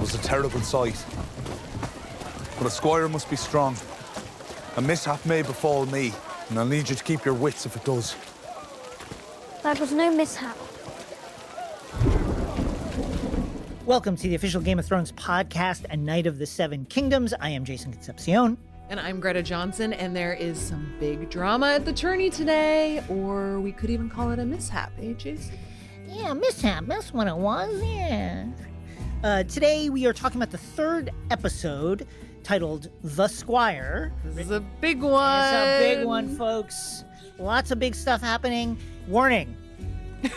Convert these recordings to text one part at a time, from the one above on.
It was a terrible sight. But a squire must be strong. A mishap may befall me, and I'll need you to keep your wits if it does. That was no mishap. Welcome to the official Game of Thrones podcast, A Night of the Seven Kingdoms. I am Jason Concepcion. And I'm Greta Johnson, and there is some big drama at the tourney today, or we could even call it a mishap, eh, Jason? Yeah, mishap, that's what it was, yeah. Today we are talking about the third episode, titled The Squire. This is a big one. It's a big one, folks. Lots of big stuff happening. Warning. If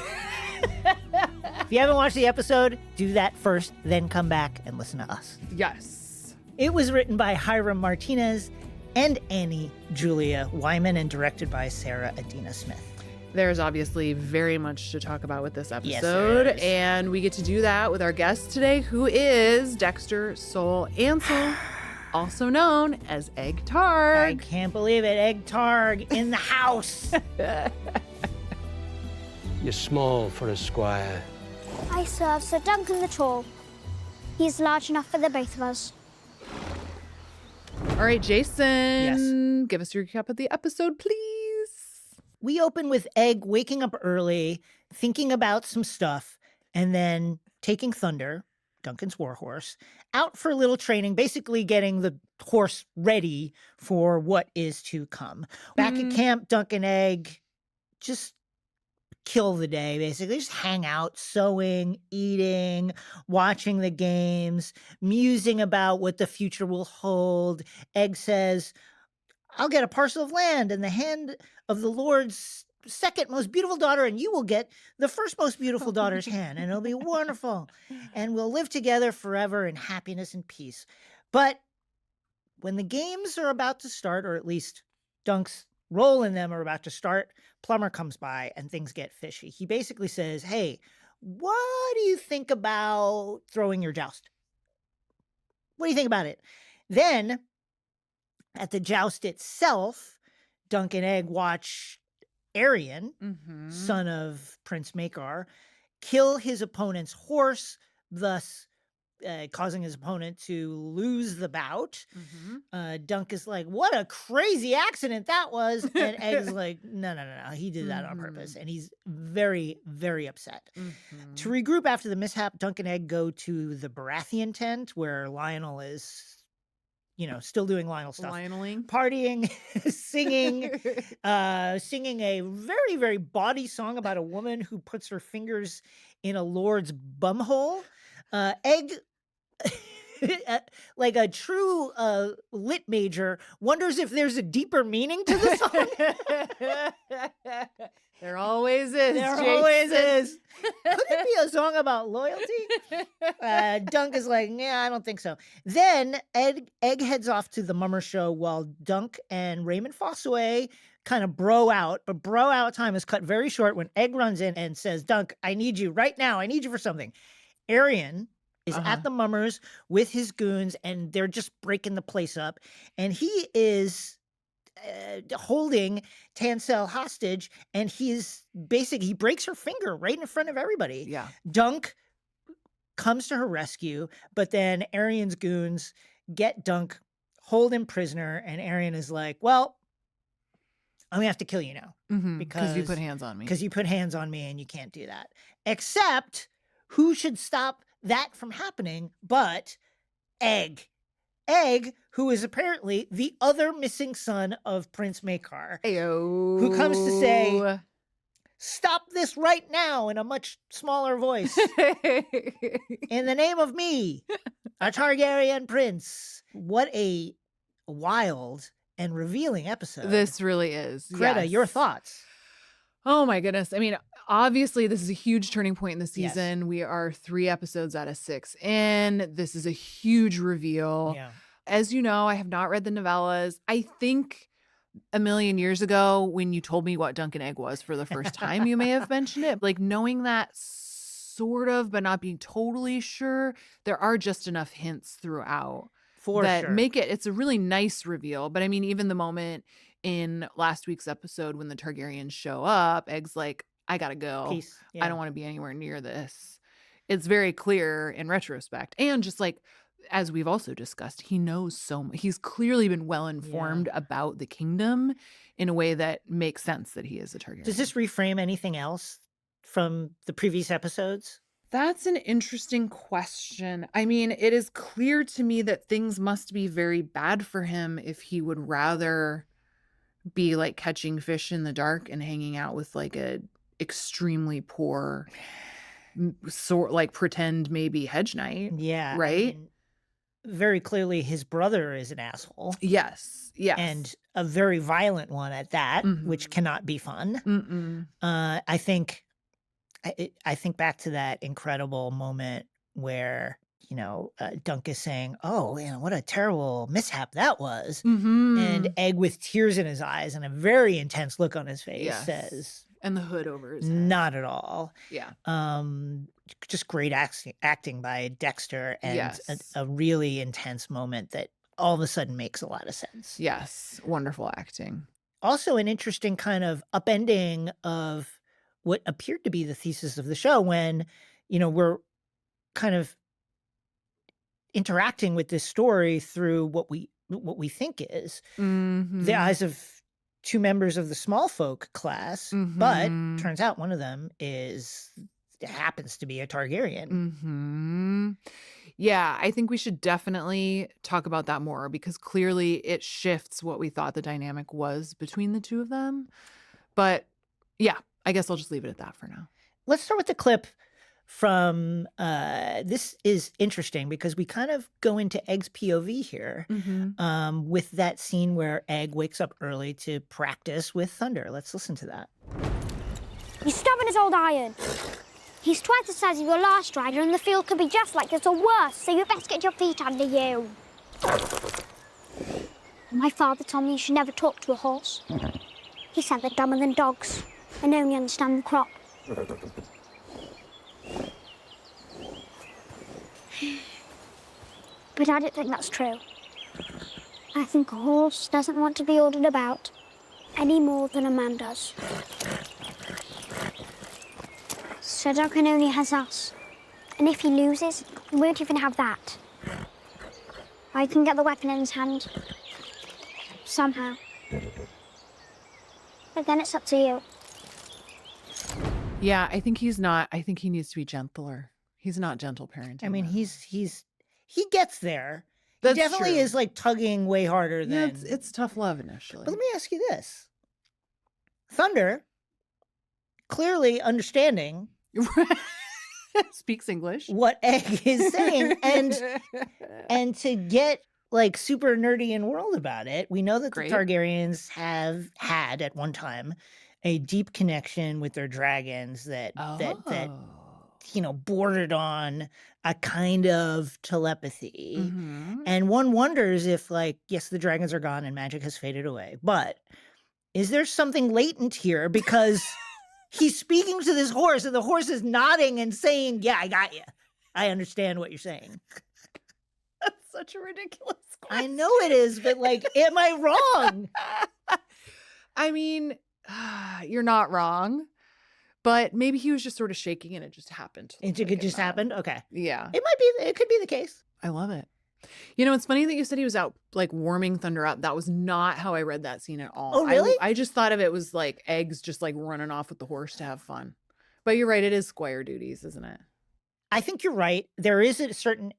you haven't watched the episode, do that first, then come back and listen to us. Yes. It was written by Hiram Martinez and Annie Julia Wyman and directed by Sarah Adina Smith. There's obviously very much to talk about with this episode, Yes, there is. and we get to do that with our guest today, who is Dexter Sol Ansel, also known as Egg I Targ. can't believe it. Egg Targ in the house. You're small for a squire. I serve Sir Duncan the Tall. He's large enough for the both of us. All right, Jason, give us your recap of the episode, please. We open with Egg waking up early, thinking about some stuff, and then taking Thunder, Duncan's warhorse, out for a little training, basically getting the horse ready for what is to come. Back at camp, Duncan Egg just kill the day, basically. Just hang out, sewing, eating, watching the games, musing about what the future will hold. Egg says, I'll get a parcel of land in the hand of the Lord's second most beautiful daughter, and you will get the first most beautiful daughter's hand, and it'll be wonderful. And we'll live together forever in happiness and peace. But when the games are about to start, or at least Dunk's role in them are about to start, Plumber comes by and things get fishy. He basically says, hey, what do you think about throwing your joust? What do you think about it? Then, at the joust itself, Dunk and Egg watch Arion, son of Prince Maekar, kill his opponent's horse, thus causing his opponent to lose the bout. Dunk is like, what a crazy accident that was. And Egg's like, no, he did that on purpose. And he's very, very upset. To regroup after the mishap, Dunk and Egg go to the Baratheon tent where Lionel is, still doing Lionel stuff. Lioneling. Partying, singing, singing a very, very bawdy song about a woman who puts her fingers in a lord's bumhole. Egg, like a true lit major, wonders if there's a deeper meaning to the song. There always is. There Jason. always is. Could it be a song about loyalty? Dunk is like, yeah, I don't think so. Then Egg heads off to the Mummer show while Dunk and Raymond Fossaway kind of bro out. But bro out time is cut very short when Egg runs in and says, Dunk, I need you right now. I need you for something. Arion is at the Mummers with his goons, and they're just breaking the place up. And he is holding Tansel hostage, and he breaks her finger right in front of everybody. Yeah. Dunk comes to her rescue, but then Arion's goons get Dunk, hold him prisoner, and Arion is like, well, I'm gonna have to kill you now. Because you put hands on me. Because you put hands on me and you can't do that. Except, who should stop that from happening but Egg? Egg, who is apparently the other missing son of Prince Maekar, Ayo. who comes to say, stop this right now in a much smaller voice. In the name of me, a Targaryen prince. What a wild and revealing episode. This really is. Greta, yes. your thoughts? Oh my goodness. I mean, obviously this is a huge turning point in the Yes. season. We are 3 episodes out of 6 in. This is a huge reveal. Yeah. As you know, I have not read the novellas. I think a million years ago when you told me what Dunk and Egg was for the first time, you may have mentioned it. Like knowing that sort of, but not being totally sure, there are just enough hints throughout that sure. make it's a really nice reveal. But I mean, even the moment in last week's episode when the Targaryens show up, Egg's like, I gotta go. Peace. I don't want to be anywhere near this. it's very clear in retrospect. And just like, as we've also discussed, he knows so much. He's clearly been well informed about the kingdom in a way that makes sense that he is a Targaryen. Does this reframe anything else from the previous episodes? That's an interesting question. I mean, it is clear to me that things must be very bad for him if he would rather be like catching fish in the dark and hanging out with like a extremely poor sort like pretend maybe hedge knight. Yeah. Right? Very clearly his brother is an asshole. Yes. Yes. And a very violent one at that, which cannot be fun. I think back to that incredible moment where, Dunk is saying, "Oh, what a terrible mishap that was." And Egg, with tears in his eyes and a very intense look on his face, says, and the hood over his head. "Not at all." Yeah. Just great acting by Dexter, and Yes. a really intense moment that all of a sudden makes a lot of sense. Yes. Wonderful acting. Also an interesting kind of upending of what appeared to be the thesis of the show when, we're kind of interacting with this story through what we think is the eyes of two members of the small folk class, but turns out one of them happens to be a Targaryen. Yeah, I think we should definitely talk about that more because clearly it shifts what we thought the dynamic was between the two of them. But yeah, I guess I'll just leave it at that for now. Let's start with the clip from this is interesting because we kind of go into Egg's POV here with that scene where Egg wakes up early to practice with Thunder. Let's listen to that. He's stubborn as old iron. He's twice the size of your last rider, and the field could be just like this or worse, so you best get your feet under you. My father told me you should never talk to a horse. He said they're dumber than dogs and only understand the crop. But I don't think that's true. I think a horse doesn't want to be ordered about any more than a man does. Sir Duncan only has us. And if he loses, he won't even have that. I can get the weapon in his hand. Somehow. But then it's up to you. Yeah, I think he's not. I think he needs to be gentler. He's not gentle parenting. I mean, though. he gets there. That's he definitely true. is like tugging way harder Yeah, than. it's tough love initially. But let me ask you this: Thunder, clearly understanding Speaks English. what Egg is saying, and to get like super nerdy and world about it, we know that Great. the Targaryens have had at one time a deep connection with their dragons that bordered on a kind of telepathy. And one wonders if, like, yes, the dragons are gone and magic has faded away, but is there something latent here? Because he's speaking to this horse and the horse is nodding and saying, "Yeah, I got you. I understand what you're saying." That's such a ridiculous I know it is, but like, am I wrong? I mean, you're not wrong, but maybe he was just sort of shaking and it just happened. It could just happen? Okay. Yeah. It could be the case. I love it. It's funny that you said he was out like warming Thunder up. That was not how I read that scene at all. Oh, really? I just thought of it was like Eggs just like running off with the horse to have fun. But you're right. It is squire duties, isn't it? I think you're right. There is a certain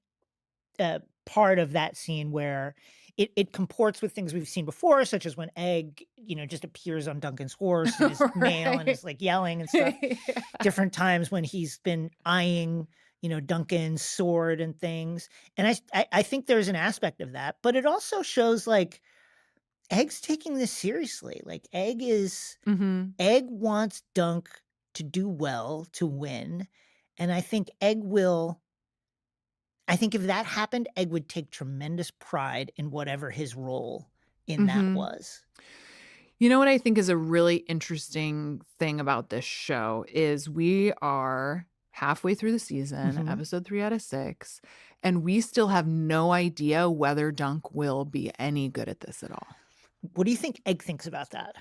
part of that scene where it comports with things we've seen before, such as when Egg, just appears on Duncan's horse and is male and is like yelling and stuff. Yeah. Different times when he's been eyeing, Duncan's sword and things. And I think there's an aspect of that, but it also shows like Egg's taking this seriously. Like Egg wants Dunk to do well, to win. And I think if that happened, Egg would take tremendous pride in whatever his role in that was. You know what I think is a really interesting thing about this show is we are halfway through the season, episode 3 out of 6, and we still have no idea whether Dunk will be any good at this at all. What do you think Egg thinks about that?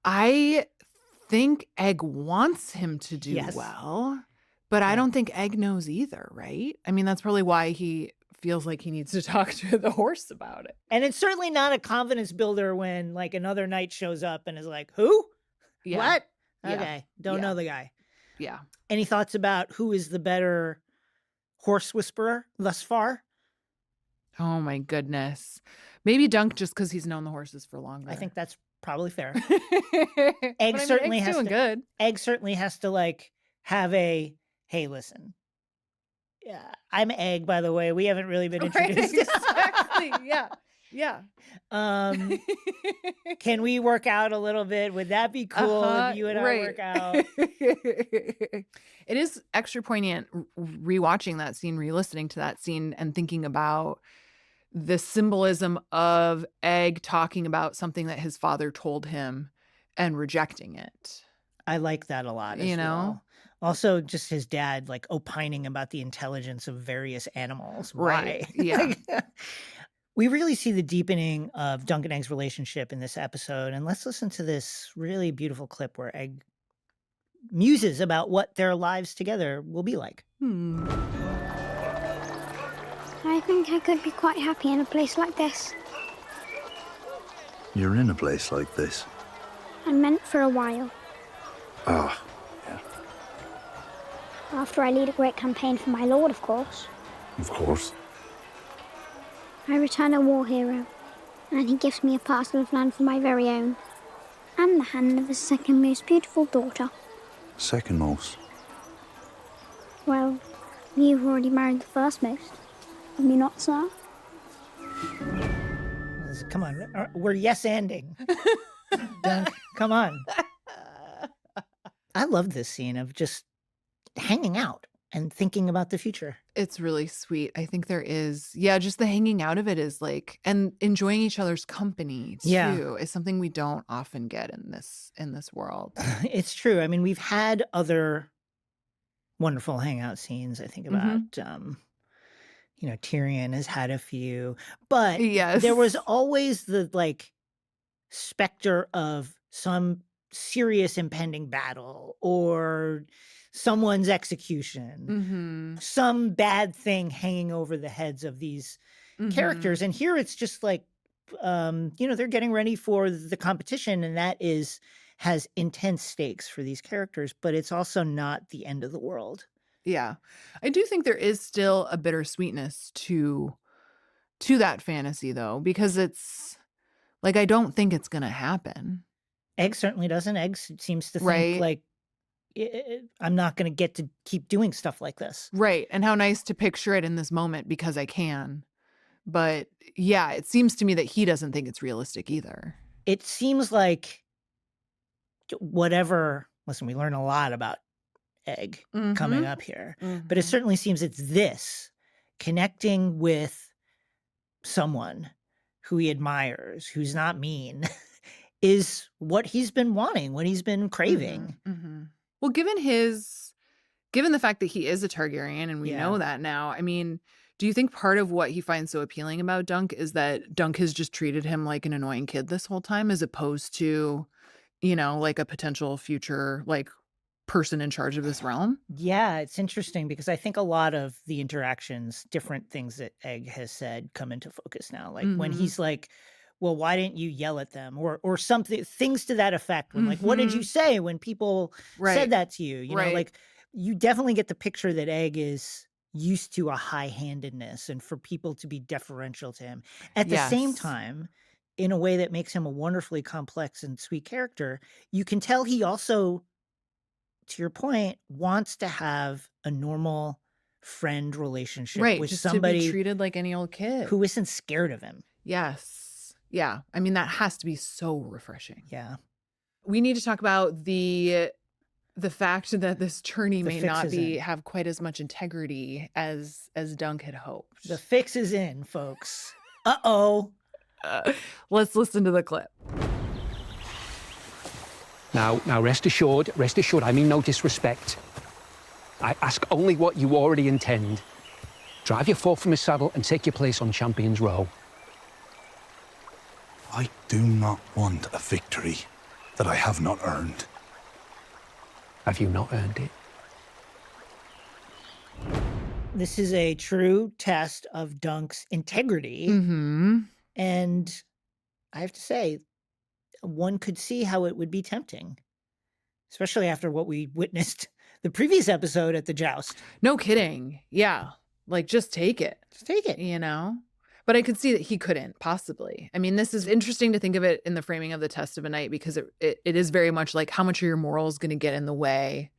I think Egg wants him to do Yes. well, But I don't think Egg knows either, right? I mean, that's probably why he feels like he needs to talk to the horse about it. And it's certainly not a confidence builder when like another knight shows up and is like, who? Yeah. What? Yeah. Okay. Don't Yeah. know the guy. Yeah. Any thoughts about who is the better horse whisperer thus far? Oh my goodness. Maybe Dunk just because he's known the horses for longer. I think that's probably fair. Egg certainly has doing to- good. Egg certainly has to like have a, hey, listen. Yeah, I'm Egg, by the way. We haven't really been Right, introduced. exactly. Yeah. Yeah. Can we work out a little bit? Would that be cool if you and I work out? It is extra poignant rewatching that scene, re-listening to that scene, and thinking about the symbolism of Egg talking about something that his father told him and rejecting it. I like that a lot. As You know? well. Also, just his dad like opining about the intelligence of various animals. Right, Why? yeah. Like, we really see the deepening of Dunk and Egg's relationship in this episode. And let's listen to this really beautiful clip where Egg muses about what their lives together will be like. I think I could be quite happy in a place like this. You're in a place like this. I'm meant for a while. Ah, yeah, After I lead a great campaign for my lord, of course. of course. I return a war hero, and he gives me a parcel of land for my very own, and the hand of his second most beautiful daughter. Second most. Well, you've already married the first most. Have you not, sir? Come on, we're yes-anding. Dunk, come on. I love this scene of just hanging out and thinking about the future. It's really sweet. I think there is, yeah, just the hanging out of it is like, and enjoying each other's company too, Yeah. is something we don't often get in this world. It's true. I mean, we've had other wonderful hangout scenes. I think about, Tyrion has had a few, but Yes. there was always the like specter of some serious impending battle or someone's execution, some bad thing hanging over the heads of these characters. And here it's just like, they're getting ready for the competition, and that has intense stakes for these characters, but it's also not the end of the world. Yeah. I do think there is still a bittersweetness to that fantasy though, because it's like, I don't think it's going to happen. Egg certainly doesn't. Egg seems to think Right. like, I'm not going to get to keep doing stuff like this. Right. And how nice to picture it in this moment because I can. But yeah, it seems to me that he doesn't think it's realistic either. It seems like listen, we learn a lot about Egg coming up here, but it certainly seems it's this connecting with someone who he admires, who's not mean, is what he's been wanting, what he's been craving. Well, given the fact that he is a Targaryen and we Yeah. know that now, I mean, do you think part of what he finds so appealing about Dunk is that Dunk has just treated him like an annoying kid this whole time, as opposed to, like a potential future, like, person in charge of this realm? Yeah, it's interesting because I think a lot of the interactions, different things that Egg has said come into focus now. Like when he's like, well, why didn't you yell at them? Or something, things to that effect. When like, what did you say when people said that to you? You know, Right. like you definitely get the picture that Egg is used to a high-handedness and for people to be deferential to him. At the same Yes. time, in a way that makes him a wonderfully complex and sweet character, you can tell he also, to your point, wants to have a normal friend relationship Right. with Just to somebody be treated like any old kid. who isn't scared of him. Yes. Yeah. I mean, that has to be so refreshing. Yeah. We need to talk about the fact that this tourney The may fix not is be in. have quite as much integrity as Dunk had hoped. The fix is in, folks. Uh-oh. Let's listen to the clip. Now, rest assured, I mean no disrespect. I ask only what you already intend. Drive your fourth from his saddle and take your place on Champion's Row. I do not want a victory that I have not earned. Have you not earned it? This is a true test of Dunk's integrity. Mm-hmm. And I have to say, one could see how it would be tempting, especially after what we witnessed the previous episode at the joust. No kidding. Yeah. Like, just take it, Just take it. you know? But I could see that he couldn't possibly. I mean, this is interesting to think of it in the framing of the test of a knight, because it is very much like, how much are your morals going to get in the way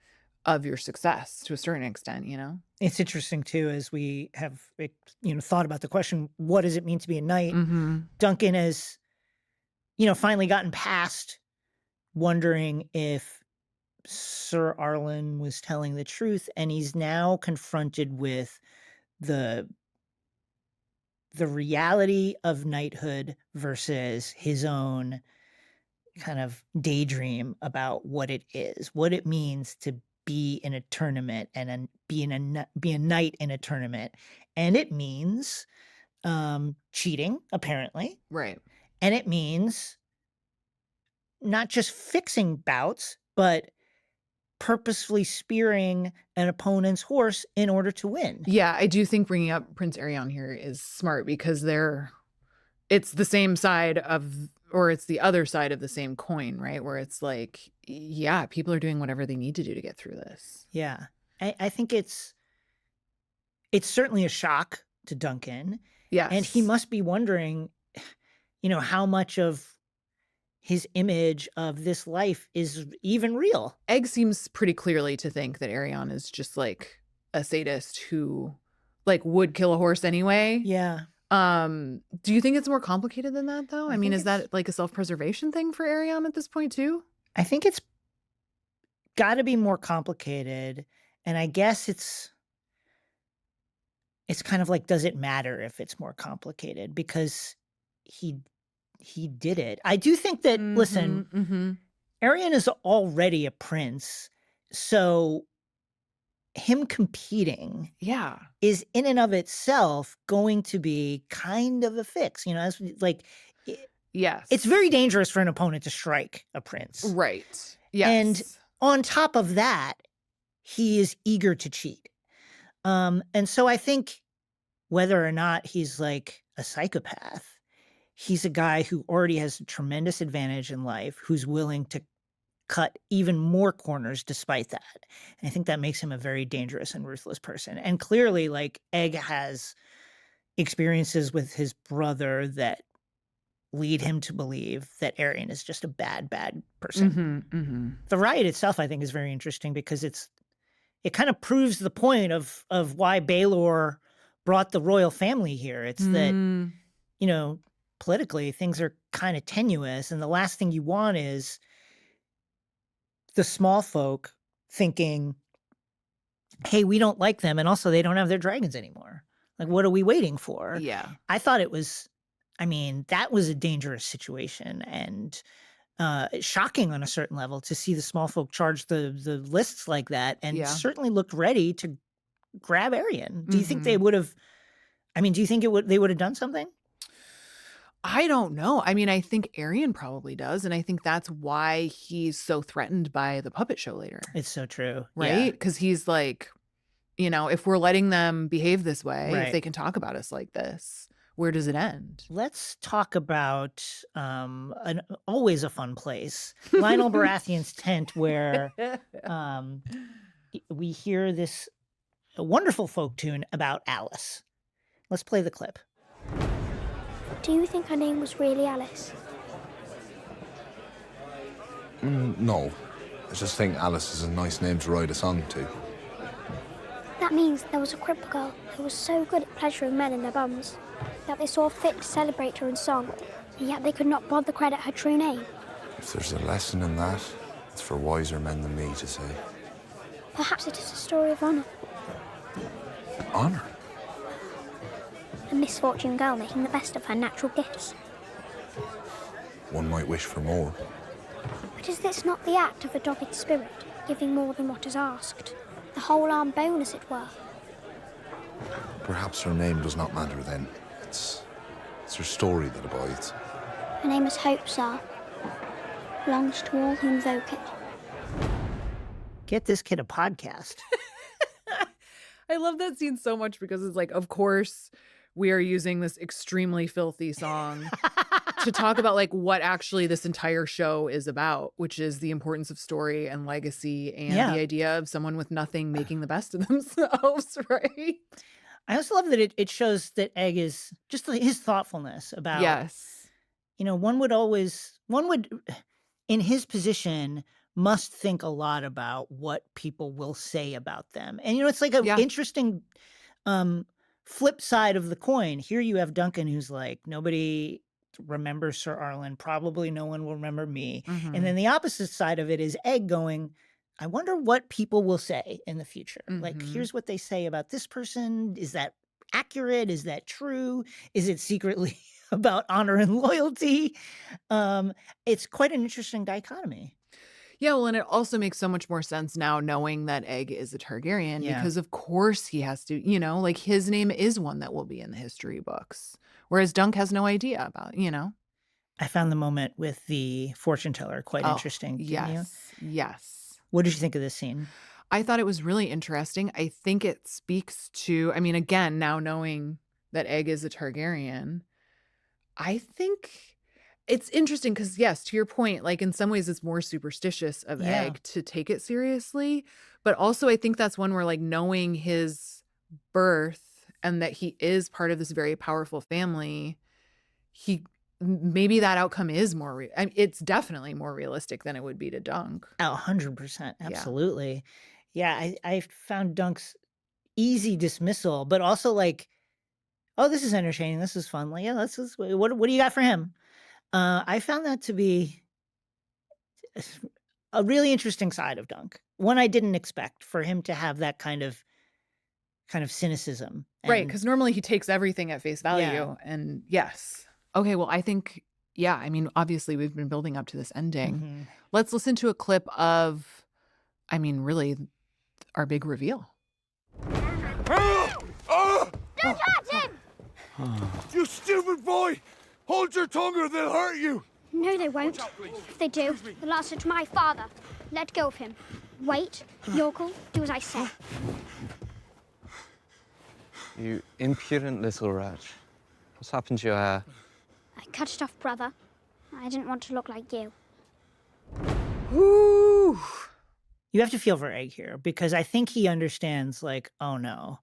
of your success to a certain extent, you know? It's interesting, too, as we have thought about the question, what does it mean to be a knight? Mm-hmm. Duncan has, finally gotten past wondering if Sir Arlen was telling the truth, and he's now confronted with the reality of knighthood versus his own kind of daydream about what it is, what it means to be in a tournament and be a knight in a tournament. And it means cheating, apparently. Right. And it means not just fixing bouts, but purposefully spearing an opponent's horse in order to win. Yeah, I do think bringing up Prince Arion here is smart, because it's the same side or it's the other side of the same coin, right? Where it's like, yeah, people are doing whatever they need to do to get through this. Yeah. I think it's certainly a shock to Duncan. Yes. And he must be wondering, how much of his image of this life is even real. Egg seems pretty clearly to think that Arion is just like a sadist who like would kill a horse anyway. Yeah. Do you think it's more complicated than that, though? I mean, think is that like a self-preservation thing for Arion at this point too? I think it's got to be more complicated. And I guess it's kind of like, does it matter if it's more complicated? Because he did it. I do think that, listen, Mm-hmm. Arion is already a prince. So him competing Yeah. is in and of itself going to be kind of a fix. As like, Yes. it's very dangerous for an opponent to strike a prince. Right. Yes. And on top of that, he is eager to cheat. And so I think whether or not he's like a psychopath, he's a guy who already has a tremendous advantage in life, who's willing to cut even more corners despite that. And I think that makes him a very dangerous and ruthless person. And clearly, like, Egg has experiences with his brother that lead him to believe that Arion is just a bad, bad person. Mm-hmm. Mm-hmm. The riot itself, I think, is very interesting because it kind of proves the point of why Baelor brought the royal family here. It's that, politically things are kind of tenuous, and the last thing you want is the small folk thinking, hey, we don't like them, and also they don't have their dragons anymore. Like, what are we waiting for? Yeah. I thought that was a dangerous situation, and shocking on a certain level to see the small folk charge the lists like that, and certainly looked ready to grab Arion. Do you think they would have, do you think they would have done something? I don't know. I mean, I think Arion probably does. And I think that's why he's so threatened by the puppet show later. It's so true. Right? Because he's like, if we're letting them behave this way, Right. if they can talk about us like this, where does it end? Let's talk about always a fun place, Lionel Baratheon's tent, where we hear this wonderful folk tune about Alice. Let's play the clip. Do you think her name was really Alice? No. I just think Alice is a nice name to write a song to. That means there was a cripple girl who was so good at pleasuring men in their bums that they saw fit to celebrate her in song, and yet they could not bother credit her true name. If there's a lesson in that, it's for wiser men than me to say. Perhaps it is a story of honour. Honor? A misfortune girl making the best of her natural gifts. One might wish for more. But is this not the act of a dogged spirit, giving more than what is asked? The whole arm bone, as it were. Perhaps her name does not matter then. It's her story that abides. Her name is Hope, sir. Belongs to all who invoke it. Get this kid a podcast. I love that scene so much because it's like, of course, we are using this extremely filthy song to talk about like what actually this entire show is about, which is the importance of story and legacy and Yeah. the idea of someone with nothing making the best of themselves, right? I also love that it shows that Egg is just his thoughtfulness about, Yes. one would, in his position, must think a lot about what people will say about them. And, it's like an Yeah. interesting flip side of the coin. Here you have Duncan who's like, nobody remembers Sir Arlen. Probably no one will remember me. Mhm. And then the opposite side of it is Egg going, I wonder what people will say in the future. Like, Mhm. here's what they say about this person. Is that accurate? Is that true? Is it secretly about honor and loyalty? It's quite an interesting dichotomy. Yeah, well, and it also makes so much more sense now knowing that Egg is a Targaryen Yeah. because of course he has to, like his name is one that will be in the history books. Whereas Dunk has no idea about, I found the moment with the fortune teller quite Oh, interesting. Didn't you? yes. What did you think of this scene? I thought it was really interesting. I think it speaks to, again, now knowing that Egg is a Targaryen, I think it's interesting because, yes, to your point, like in some ways it's more superstitious of Yeah. Egg to take it seriously. But also, I think that's one where, like, knowing his birth and that he is part of this very powerful family, maybe that outcome is more, it's definitely more realistic than it would be to Dunk. 100%. Yeah. Absolutely. Yeah, I found Dunk's easy dismissal, but also like, oh, this is entertaining. This is fun. Like, yeah, what do you got for him? I found that to be a really interesting side of Dunk. One I didn't expect, for him to have that kind of cynicism. Right, And because normally he takes everything at face value. Yeah. And yes. Okay, well, I think, obviously we've been building up to this ending. Mhm. Let's listen to a clip of, really, our big reveal. Don't touch him! You stupid boy! Hold your tongue or they'll hurt you! No, they won't. If they do, they'll answer to my father. Let go of him. Wait, Yokel, do as I say. You impudent little wretch. What's happened to your hair? I cut it off, brother. I didn't want to look like you. Woo! You have to feel for Egg here, because I think he understands, like, oh no,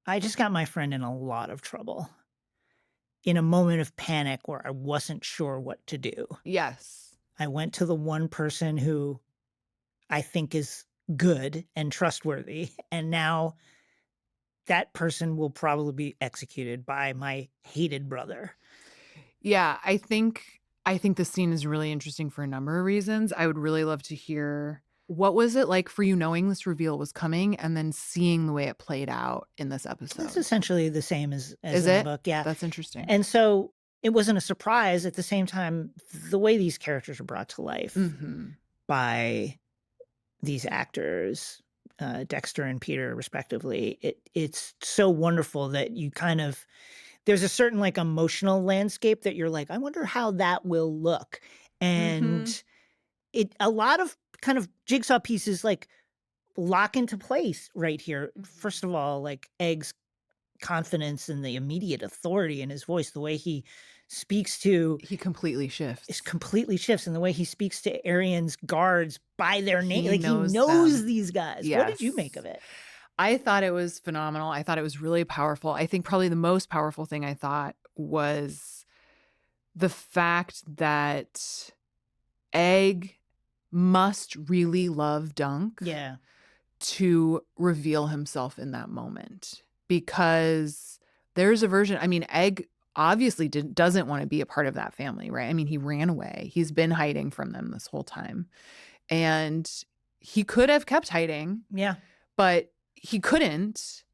I just got my friend in a lot of trouble in a moment of panic where I wasn't sure what to do. Yes. I went to the one person who I think is good and trustworthy, and now that person will probably be executed by my hated brother. Yeah, I think this scene is really interesting for a number of reasons. I would really love to hear, what was it like for you knowing this reveal was coming and then seeing the way it played out in this episode? It's essentially the same as Is in it? the book. Yeah. That's interesting. And so it wasn't a surprise. At the same time, the way these characters are brought to life Mhm. by these actors, Dexter and Peter, respectively, it's so wonderful that you there's a certain like emotional landscape that you're like, I wonder how that will look. And a lot of kind of jigsaw pieces like lock into place right here. First of all, like Egg's confidence in the immediate authority in his voice, the way he speaks to He completely shifts. is completely shifts, and the way he speaks to Arian's guards by their name. He Like knows he knows them. these guys. What did you Yes. make of it? I thought it was phenomenal. I thought it was really powerful. I think probably the most powerful thing I thought was the fact that Egg must really love Dunk Yeah. to reveal himself in that moment, because there's a version, Egg obviously doesn't want to be a part of that family, right? He ran away. He's been hiding from them this whole time. And he could have kept hiding, Yeah. but he couldn't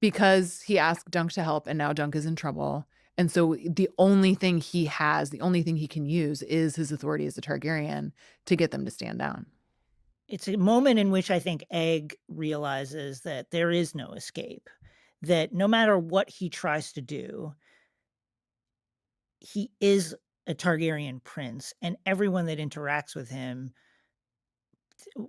because he asked Dunk to help, and now Dunk is in trouble. And so the only thing he has, the only thing he can use is his authority as a Targaryen to get them to stand down. It's a moment in which I think Egg realizes that there is no escape, that no matter what he tries to do, he is a Targaryen prince, and everyone that interacts with him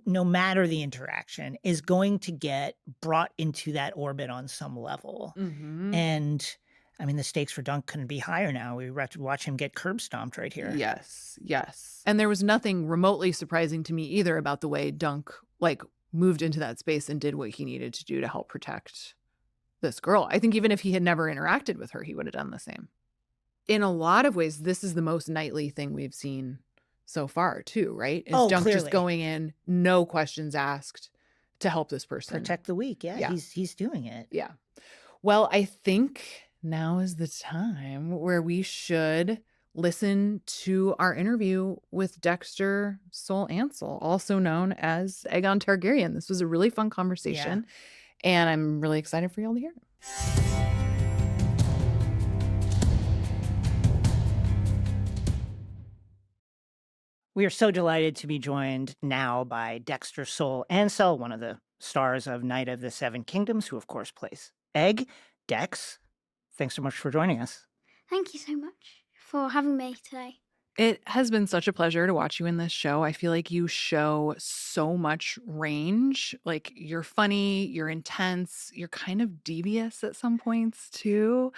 no matter the interaction, is going to get brought into that orbit on some level. Mhm. And I mean, the stakes for Dunk couldn't be higher now. We have to watch him get curb stomped right here. Yes, yes. And there was nothing remotely surprising to me either about the way Dunk like moved into that space and did what he needed to do to help protect this girl. I think even if he had never interacted with her, he would have done the same. In a lot of ways, this is the most knightly thing we've seen so far, too, right? Is Oh, Dunk just clearly. going in, no questions asked, to help this person. Protect the weak. Yeah, Yeah. he's doing it. Yeah. Well, I think now is the time where we should listen to our interview with Dexter Sol Ansel, also known as Aegon Targaryen. This was a really fun conversation, and I'm really excited for y'all to hear it. We are so delighted to be joined now by Dexter Sol Ansel, one of the stars of Knight of the Seven Kingdoms, who of course plays Egg. Dex, thanks so much for joining us. Thank you so much for having me today. It has been such a pleasure to watch you in this show. I feel like you show so much range. Like, you're funny, you're intense, you're kind of devious at some points too.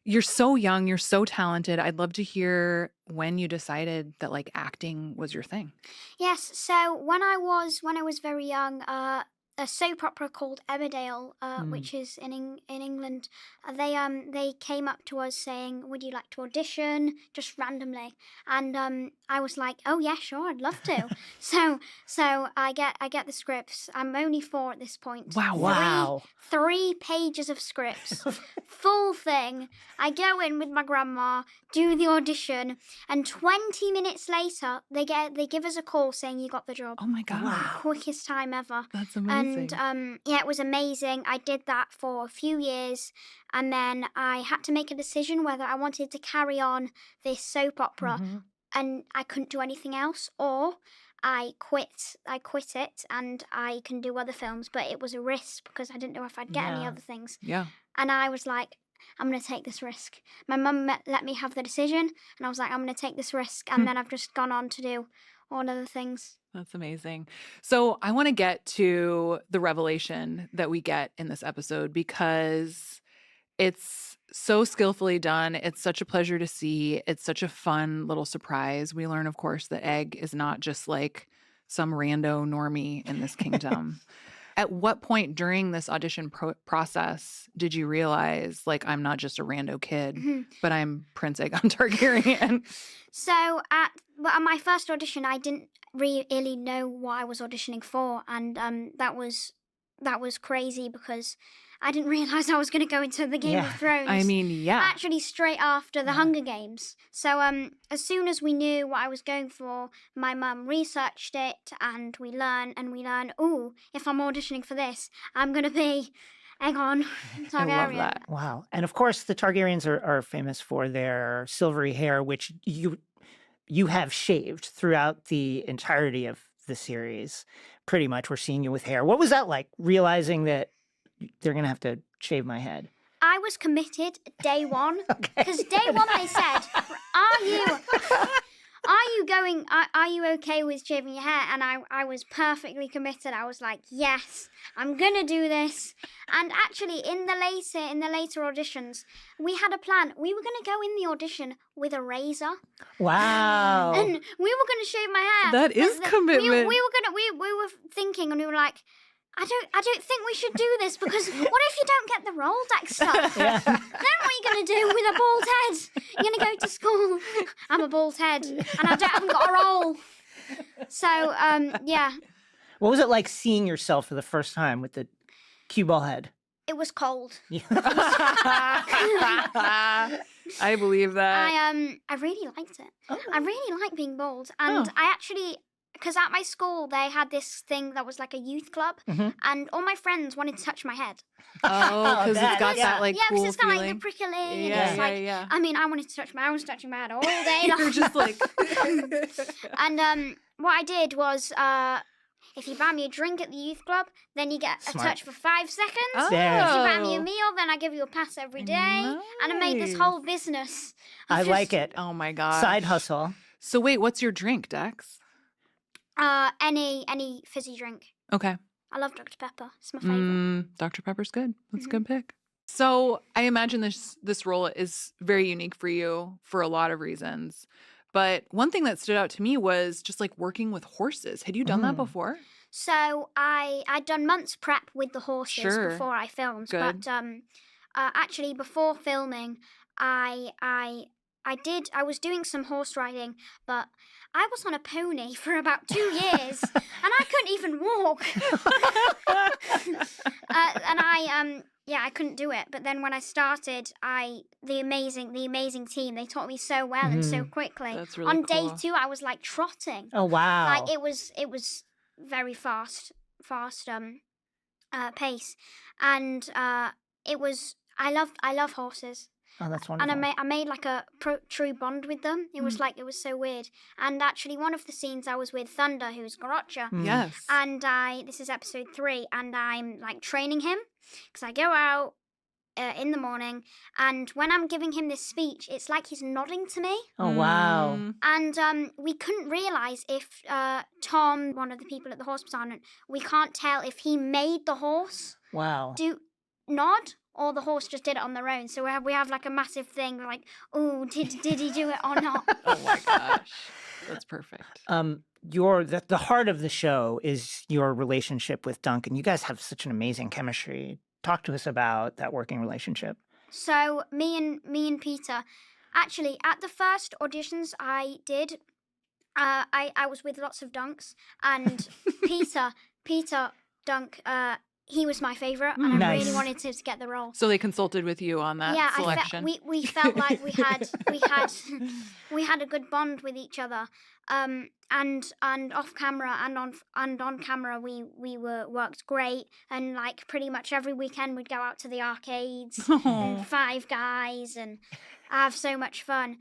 You're so young, you're so talented. I'd love to hear when you decided that like acting was your thing. Yes, so when I was very young, a soap opera called Emmerdale, which is in England, they came up to us saying, "Would you like to audition?" Just randomly, and I was like, "Oh yeah, sure, I'd love to." so I get the scripts. I'm only 4 at this point. Wow. 3 pages of scripts, full thing. I go in with my grandma, do the audition, and 20 minutes later, they give us a call saying you got the job. Oh my God. Quickest time ever. That's amazing. And yeah, it was amazing. I did that for a few years, and then I had to make a decision whether I wanted to carry on this soap opera, and I couldn't do anything else, or I quit it, and I can do other films. But it was a risk because I didn't know if I'd get any Yeah. other things. Yeah. And I was like, I'm going to take this risk. My mum let me have the decision, and I was like, I'm going to take this risk. And then I've just gone on to do all other things. That's amazing. So I want to get to the revelation that we get in this episode because it's so skillfully done. It's such a pleasure to see. It's such a fun little surprise. We learn, of course, that Egg is not just like some rando normie in this kingdom. At what point during this audition process did you realize, like, I'm not just a rando kid, but I'm Prince Aegon Targaryen? So at my first audition, I didn't really know what I was auditioning for, and that was crazy because I didn't realize I was going to go into the Game of Thrones. I mean, yeah. Actually, straight after the Hunger Games. So as soon as we knew what I was going for, my mum researched it, and we learn. Ooh, if I'm auditioning for this, I'm going to be Aegon Targaryen. I love that. Wow. And of course, the Targaryens are famous for their silvery hair, which you have shaved throughout the entirety of the series. Pretty much, we're seeing you with hair. What was that like, realizing that they're going to have to shave my head? I was committed day one because day one they said, are you okay with shaving your hair? And I was perfectly committed. I was like, yes, I'm gonna do this. And actually in the later auditions, we had a plan. We were gonna go in the audition with a razor. Wow. And we were gonna shave my hair. That is commitment. We were thinking, and we were like, I don't think we should do this because what if you don't get the role, Dexter? Then what are you going to do with a bald head? You're going to go to school. I'm a bald head and I haven't got a role. So, yeah, What was it like seeing yourself for the first time with the cue ball head? it was cold. I believe that. I really liked it. Oh. I really like being bald. And Oh. I actually, because at my school, they had this thing that was like a youth club. And all my friends wanted to touch my head. Oh, because that, it's got yeah. that like yeah, because cool it's got like feeling. the prickling. And Yeah, it's yeah, like, yeah. I mean, I was touching my head all day long. You're just like. And what I did was, if you buy me a drink at the youth club, then you get Smart. a touch for 5 seconds. There. If you buy me a Oh. meal, then I give you a pass every day. And I made this Nice. whole business. of I like just- it. Oh my god. Side hustle. So wait, what's your drink, Dex? Any fizzy drink. Okay. I love Dr. Pepper. It's my favorite. Dr. Pepper's good. That's a good pick. So I imagine this role is very unique for you for a lot of reasons. But one thing that stood out to me was just like working with horses. Had you done that before? So I'd done months prep with the horses Sure. before I filmed. Good. But actually before filming, I was doing some horse riding, but I was on a pony for about 2 years and I couldn't even walk. And I couldn't do it. But then when I started, the amazing team, they taught me so well and so quickly. That's really On day cool. 2, I was like trotting. Oh, wow. Like it was very fast pace, and I love horses. Oh, that's And wonderful. I made like a true bond with them. It was like, it was so weird. And actually, one of the scenes I was with Thunder, who's Gorocha, Yes. and this is episode 3, and I'm like training him because I go out in the morning, and when I'm giving him this speech, it's like he's nodding to me. Oh, wow. Mm. And we couldn't realize if Tom, one of the people at the horse department, we can't tell if he made the horse Wow. do nod or the horse just did it on their own. So we have like a massive thing like, oh, did he do it or not? Oh my gosh. That's perfect. The heart of the show is your relationship with Duncan. You guys have such an amazing chemistry. Talk to us about that working relationship. So me and Peter, actually at the first auditions I did, I was with lots of Dunks, and Peter Dunk, he was my favorite, and I Nice. really wanted to get the role. So they consulted with you on that selection. We felt like we had a good bond with each other, and off camera and on camera we worked great, and like pretty much every weekend we'd go out to the arcades and Five Guys and have so much fun.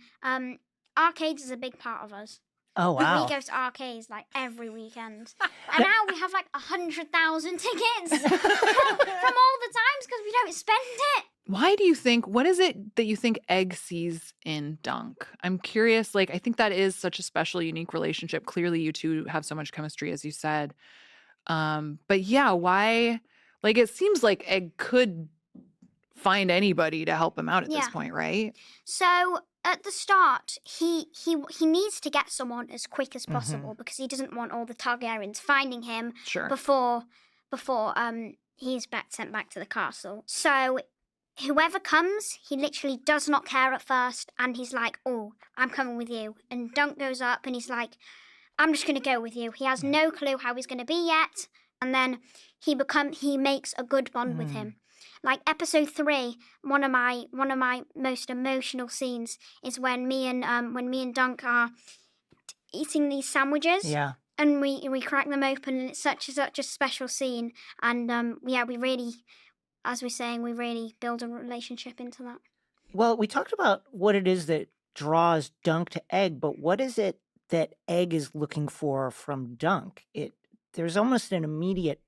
Arcades is a big part of us. Oh, wow. We go to arcades like every weekend, and now we have like 100,000 tickets from all the times because we don't spend it. Why do you think, what is it that you think Egg sees in Dunk? I'm curious, like, I think that is such a special, unique relationship. Clearly, you two have so much chemistry, as you said. But yeah, why? Like, it seems like Egg could find anybody to help him out at this Yeah. point, right? So at the start, he needs to get someone as quick as possible because he doesn't want all the Targaryens finding him Sure. before he's sent back to the castle. So whoever comes, he literally does not care at first, and he's like, "Oh, I'm coming with you." And Dunk goes up, and he's like, "I'm just gonna go with you." He has no clue how he's gonna be yet, and then he makes a good bond with him. Like episode 3, one of my most emotional scenes is when me and Dunk are eating these sandwiches. Yeah. And we crack them open, and it's such a special scene. And we really, as we're saying, we really build a relationship into that. Well, we talked about what it is that draws Dunk to Egg, but what is it that Egg is looking for from Dunk? There's almost an immediate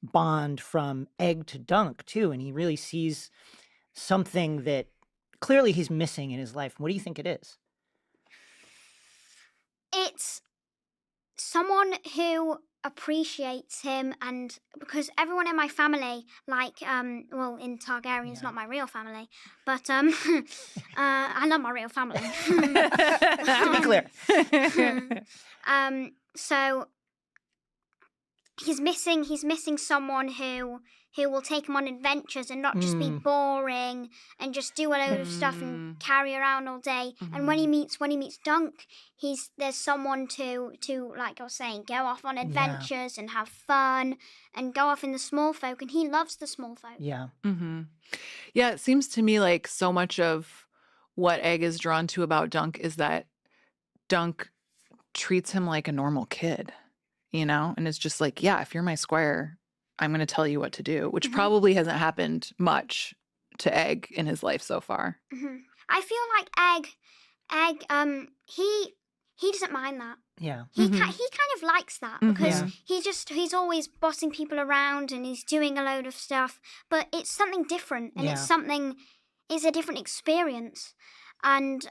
bond from Egg to Dunk too, and he really sees something that clearly he's missing in his life. What do you think it is? It's someone who appreciates him, and because everyone in my family, like well, in Targaryen, it's not my real family, but I love my real family. To be clear. So he's missing someone who will take him on adventures and not just be boring and just do a load of stuff and carry around all day. And when he meets Dunk, there's someone to like I was saying, go off on adventures and have fun and go off in the small folk, and he loves the small folk. Yeah. Yeah, it seems to me like so much of what Egg is drawn to about Dunk is that Dunk treats him like a normal kid, and it's just like, yeah, if you're my squire, I'm going to tell you what to do, which probably hasn't happened much to Egg in his life so far. I feel like Egg, he doesn't mind that. Yeah. He kind of likes that because he's always bossing people around and he's doing a load of stuff, but it's something different and it's a different experience. And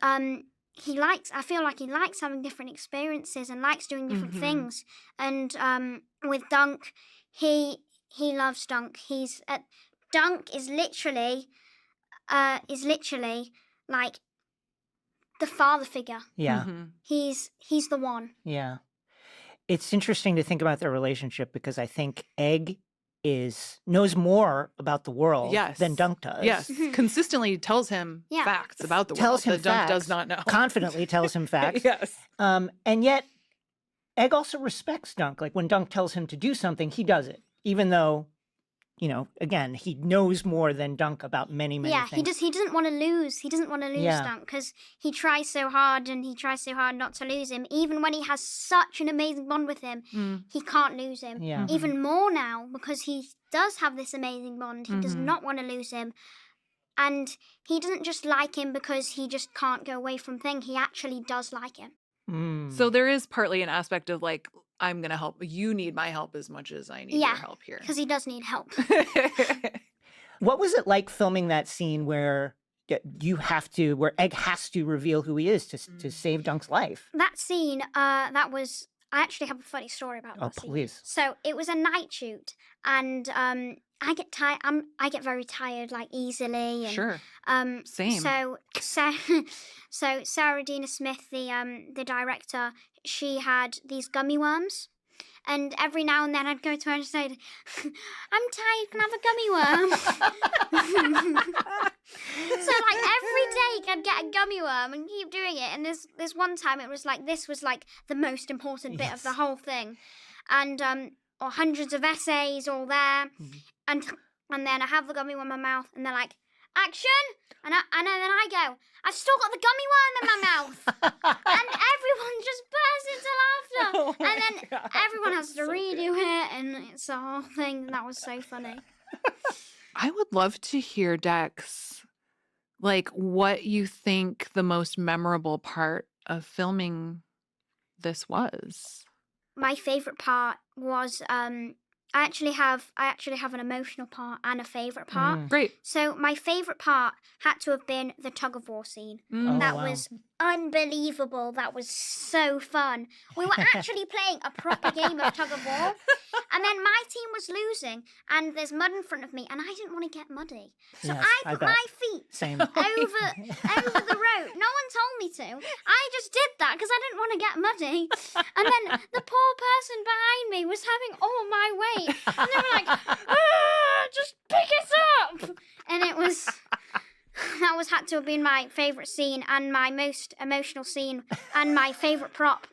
I feel like he likes having different experiences and likes doing different Mhm. things. And with Dunk, he loves Dunk. Dunk is literally like the father figure. Yeah. Mhm. He's the one. Yeah. It's interesting to think about their relationship because I think Egg knows more about the world Yes. than Dunk does. Yes, consistently tells him Yeah. facts about the Tells world him that Dunk facts, does not know. confidently tells him facts. Yes. And yet, Egg also respects Dunk. Like when Dunk tells him to do something, he does it, even though, again, he knows more than Dunk about many, many Yeah, things. he doesn't want to lose. He doesn't want to lose Yeah. Dunk because he tries so hard and he tries so hard not to lose him. Even when he has such an amazing bond with him, Mm. he can't lose him. Yeah. Even more now because he does have this amazing bond. He does Mhm. not want to lose him. And he doesn't just like him because he just can't go away from Thing. He actually does like him. Mm. So there is partly an aspect of like, I'm going to help. You need my help as much as I need Yeah, your help here. Because he does need help. What was it like filming that scene where where Egg has to reveal who he is to save Dunk's life? That scene, I actually have a funny story about Oh, that scene. please. So it was a night shoot, and I get tired. I get very tired, like easily. And, Sure. Same. Same. So Sarah Dina Smith, the director, she had these gummy worms. And every now and then I'd go to her and say, I'm tired, can I have a gummy worm? So like every day I'd get a gummy worm and keep doing it. And this one time it was like, this was like the most important bit of the whole thing. And or hundreds of essays all there. And then I have the gummy worm in my mouth and they're like, action! And then I go, I've still got the gummy worm in my mouth. And everyone just bursts into laughter. Oh my and then God, everyone has that's to so redo it, and it's a whole thing. That was so funny. I would love to hear, Dex, like what you think the most memorable part of filming this was. My favorite part was I actually have an emotional part and a favorite part. Mm. Great. So my favorite part had to have been the tug of war scene. Oh, That wow. was unbelievable. That was so fun. We were actually playing a proper game of tug of war. And then my team was losing and there's mud in front of me and I didn't want to get muddy. So Yes, I put bet. my feet Same. over the rope. No one told me to. I just did that because I didn't want to get muddy. And then the poor person behind me was having all my weight. And they were like, just pick it up. And it was... That had to have been my favourite scene and my most emotional scene. And my favourite prop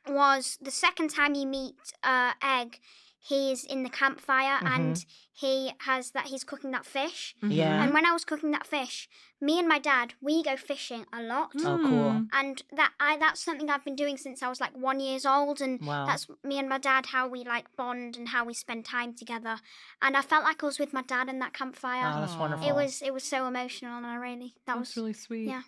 was the second time you meet Egg, he's in the campfire and he's cooking that fish. Yeah. And when I was cooking that fish, me and my dad, we go fishing a lot. Oh, cool. And that's something I've been doing since I was like 1 year old. And Wow. that's me and my dad, how we like bond and how we spend time together. And I felt like I was with my dad in that campfire. Oh, that's wonderful. It was so emotional, and that was really sweet. Yeah.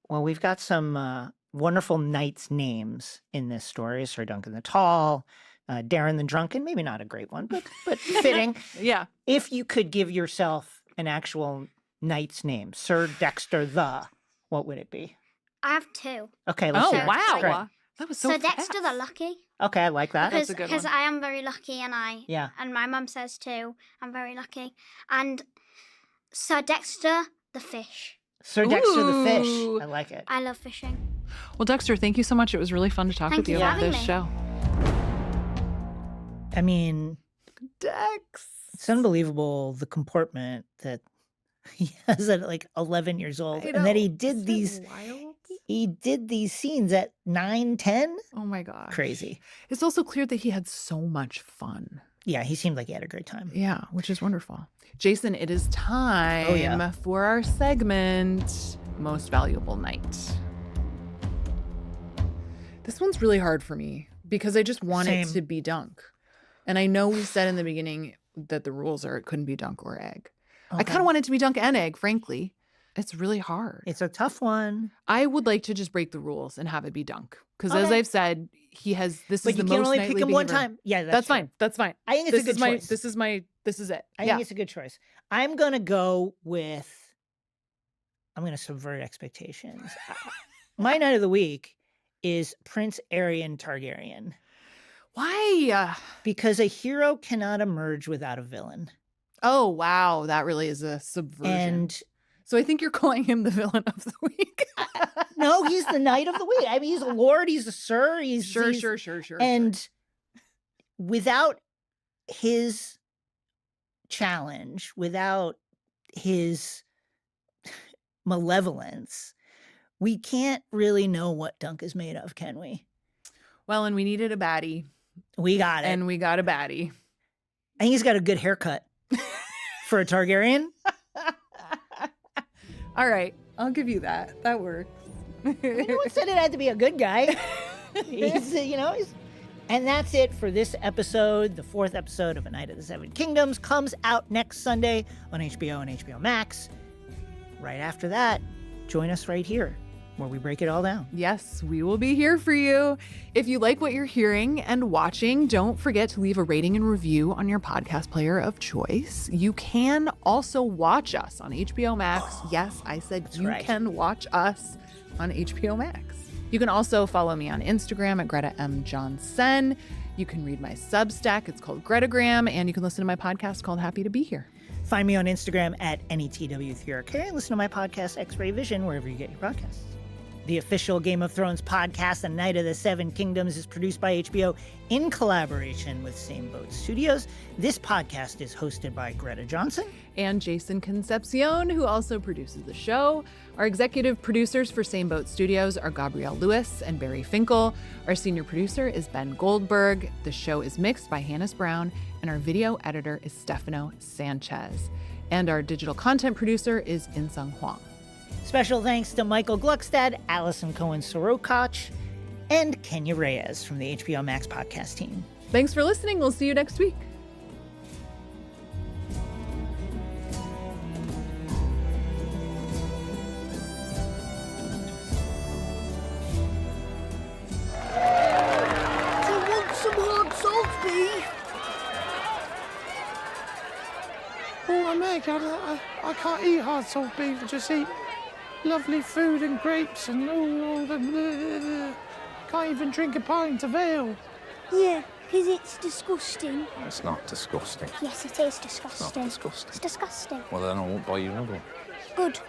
Well, we've got some wonderful knights' names in this story. Sir Duncan the Tall, Darren the Drunken, maybe not a great one, but fitting. Yeah. If you could give yourself an actual knight's name, Sir Dexter what would it be? I have two. Okay, let's Oh, hear it. wow. Great. That was so So Dexter the fast. Lucky. Okay, I like that. That's a good Because one. I am very lucky, and Yeah. and my mum says too, I'm very lucky. And Sir Dexter the Fish. Sir Dexter the Ooh. Fish. I like it. I love fishing. Well, Dexter, thank you so much. It was really fun to talk Thank with you you for about having this me. show. I mean, Dex. it's unbelievable the comportment that he has at like 11 years old, and that he did these. Wild? He did these scenes at 9, 10. Oh my gosh. Crazy. It's also clear that he had so much fun. Yeah, he seemed like he had a great time. Yeah, which is wonderful. Jason, it is time Oh, yeah. for our segment, Most Valuable Night. This one's really hard for me because I just want it Same. to be Dunk. And I know we said in the beginning that the rules are it couldn't be Dunk or Egg. I Okay. kind of want it to be Dunk and Egg, frankly. It's really hard. It's a tough one. I would like to just break the rules and have it be Dunk. Because as Okay. I've said, this But is you the can most only pick knightly him one behavior. time. Yeah, That's true. fine. That's fine. I think it's This a good is my choice. this is it. I Yeah. think it's a good choice. I'm going to go with, I'm going to subvert expectations. My knight of the week is Prince Aerion Targaryen, Why? because a hero cannot emerge without a villain. Oh, wow. That really is a subversion. And So I think you're calling him the villain of the week. no, he's the knight of the week. I mean, he's a lord, he's a sir, Sure. And without his challenge, without his malevolence, we can't really know what Dunk is made of, can we? Well, and we needed a baddie. We got it. And we got a baddie. I think he's got a good haircut for a Targaryen. All right. I'll give you that. That works. No one said it had to be a good guy. And that's it for this episode. The 4th episode of A Night of the Seven Kingdoms comes out next Sunday on HBO and HBO Max. Right after that, join us right here where we break it all down. Yes, we will be here for you. If you like what you're hearing and watching, don't forget to leave a rating and review on your podcast player of choice. You can also watch us on HBO Max. Yes, I said you can watch us on HBO Max. You can also follow me on Instagram at Greta M. Johnson. You can read my Substack. It's called Gretagram. And you can listen to my podcast called Happy to Be Here. Find me on Instagram at NETW3RK and listen to my podcast, X-Ray Vision, wherever you get your podcasts. The official Game of Thrones podcast, A Night of the Seven Kingdoms, is produced by HBO in collaboration with Same Boat Studios. This podcast is hosted by Greta Johnson and Jason Concepcion, who also produces the show. Our executive producers for Same Boat Studios are Gabrielle Lewis and Barry Finkel. Our senior producer is Ben Goldberg. The show is mixed by Hannes Brown, and our video editor is Stefano Sanchez. And our digital content producer is Insung Huang. Special thanks to Michael Gluckstad, Allison Cohen-Sorokach, and Kenya Reyes from the HBO Max podcast team. Thanks for listening. We'll see you next week. Do you want some hard salt beef? Oh, Meg, I can't eat hard salt beef. I just eat lovely food and grapes and all the... Can't even drink a pint of ale. Yeah, because it's disgusting. It's not disgusting. Yes, it is disgusting. It's not disgusting. It's disgusting. Well, then I won't buy you another one. Good.